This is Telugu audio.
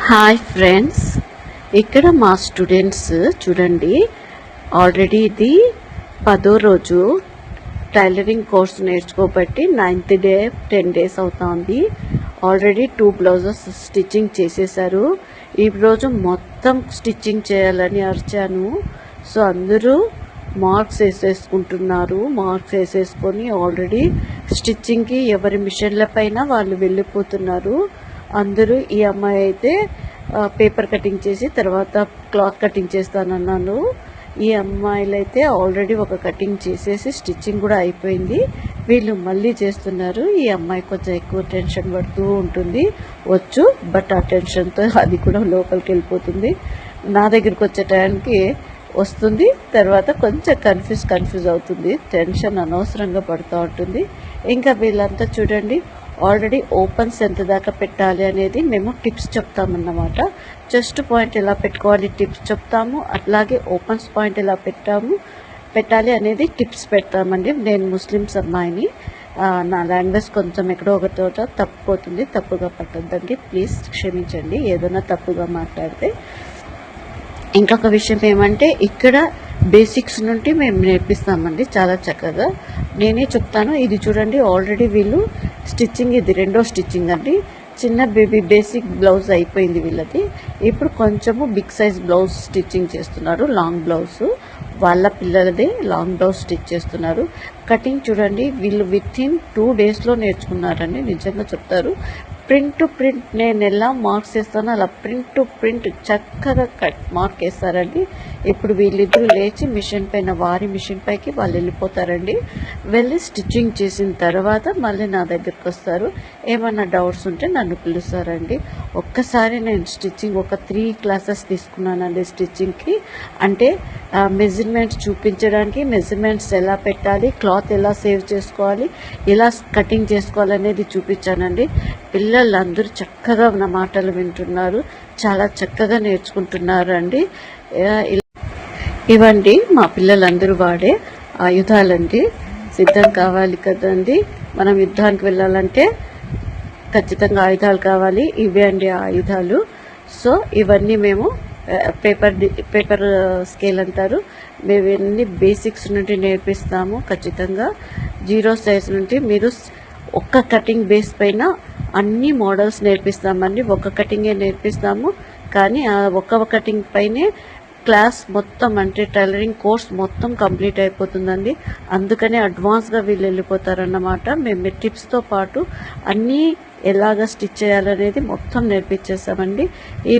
హాయ్ ఫ్రెండ్స్, ఇక్కడ మా స్టూడెంట్స్ చూడండి, ఆల్రెడీ ఇది 10వ రోజు టైలరింగ్ కోర్స్ నేర్చుకోబట్టి 9th డే 10 days అవుతుంది. ఆల్రెడీ 2 బ్లౌజెస్ స్టిచ్చింగ్ చేసేసారు. ఈ రోజు మొత్తం స్టిచ్చింగ్ చేయాలని అరిచాను. సో అందరూ మార్క్స్ వేసేసుకుంటున్నారు. మార్క్స్ వేసేసుకొని ఆల్రెడీ స్టిచ్చింగ్కి ఎవరి మిషన్ల పైన వాళ్ళు వెళ్ళిపోతున్నారు. అందరూ ఈ అమ్మాయి అయితే పేపర్ కటింగ్ చేసి తర్వాత క్లాత్ కటింగ్ చేస్తానన్నాను. ఈ అమ్మాయిలు అయితే ఆల్రెడీ ఒక కటింగ్ చేసేసి స్టిచ్చింగ్ కూడా అయిపోయింది. వీళ్ళు మళ్ళీ చేస్తున్నారు. ఈ అమ్మాయి కొంచెం ఎక్కువ టెన్షన్ పడుతూ ఉంటుంది వచ్చు, బట్ ఆ టెన్షన్తో అది కూడా లోపలికి వెళ్ళిపోతుంది. నా దగ్గరికి వచ్చే టైంకి వస్తుంది, తర్వాత కొంచెం కన్ఫ్యూజ్ అవుతుంది. టెన్షన్ అనవసరంగా పడుతూ ఉంటుంది. ఇంకా వీళ్ళంతా చూడండి, ఆల్రెడీ ఓపెన్స్ ఎంత దాకా పెట్టాలి అనేది మేము టిప్స్ చెప్తామన్నమాట. చెస్ట్ పాయింట్ ఎలా పెట్టుకోవాలి టిప్స్ చెప్తాము, అట్లాగే ఓపెన్స్ పాయింట్ ఎలా పెట్టాలి అనేది టిప్స్ పెడతామండి. నేను ముస్లిమ్స్ అమ్మాయిని, నా లాంగ్వేజ్ కొంచెం ఎక్కడో ఒక చోట తప్పుపోతుంది, తప్పుగా పట్టద్దండి, ప్లీజ్ క్షమించండి ఏదైనా తప్పుగా మాట్లాడితే. ఇంకొక విషయం ఏమంటే, ఇక్కడ బేసిక్స్ నుండి మేము నేర్పిస్తామండి చాలా చక్కగా. నేనే చెప్తాను. ఇది చూడండి, ఆల్రెడీ వీళ్ళు స్టిచ్చింగ్, ఇది 2వ స్టిచ్చింగ్ అండి. చిన్న బేబీ బేసిక్ బ్లౌజ్ అయిపోయింది వీళ్ళది. ఇప్పుడు కొంచెము బిగ్ సైజ్ బ్లౌజ్ స్టిచ్చింగ్ చేస్తున్నారు. లాంగ్ బ్లౌజ్, వాళ్ళ పిల్లలదే లాంగ్ బ్లౌజ్ స్టిచ్ చేస్తున్నారు. కటింగ్ చూడండి, వీళ్ళు వితిన్ 2 daysలో నేర్చుకున్నారండి. నిజంగా చెప్తారు. ప్రింట్ టు ప్రింట్ నేను ఎలా మార్క్స్ వేస్తానో అలా ప్రింట్ టు ప్రింట్ చక్కగా మార్క్ వేస్తారండి. ఇప్పుడు వీళ్ళిద్దరూ లేచి మిషన్ పైన, వారి మిషన్ పైకి వాళ్ళు వెళ్ళిపోతారండి. వెళ్ళి స్టిచ్చింగ్ చేసిన తర్వాత మళ్ళీ నా దగ్గరికి వస్తారు. ఏమన్నా డౌట్స్ ఉంటే నన్ను పిలుస్తారండి. ఒక్కసారి నేను స్టిచ్చింగ్ ఒక 3 classes తీసుకున్నానండి స్టిచ్చింగ్కి. అంటే మెజర్మెంట్స్ చూపించడానికి, మెజర్మెంట్స్ ఎలా పెట్టాలి, క్లాత్ ఎలా సేవ్ చేసుకోవాలి, ఎలా కటింగ్ చేసుకోవాలి అనేది చూపించానండి. పిల్లలందరూ చక్కగా నా మాటలు వింటున్నారు, చాలా చక్కగా నేర్చుకుంటున్నారు అండి. ఇవండి మా పిల్లలందరూ వాడే ఆయుధాలండి. సిద్ధం కావాలి కదండి, మనం యుద్ధానికి వెళ్ళాలంటే ఖచ్చితంగా ఆయుధాలు కావాలి. ఇవే అండి ఆయుధాలు. సో ఇవన్నీ మేము పేపర్ స్కేల్ అంటారు. మేము ఇవన్నీ బేసిక్స్ నుండి నేర్పిస్తాము ఖచ్చితంగా. 0 size నుండి మీరు ఒక్క కటింగ్ బేస్ పైన అన్ని మోడల్స్ నేర్పిస్తామండి. ఒక కటింగే నేర్పిస్తాము, కానీ ఆ ఒక్క కటింగ్ పైనే క్లాస్ మొత్తం, అంటే టైలరింగ్ కోర్స్ మొత్తం కంప్లీట్ అయిపోతుందండి. అందుకనే అడ్వాన్స్గా వీళ్ళు వెళ్ళిపోతారన్నమాట. మేము టిప్స్తో పాటు అన్నీ ఎలాగ స్టిచ్ చేయాలనేది మొత్తం నేర్పించేస్తామండి.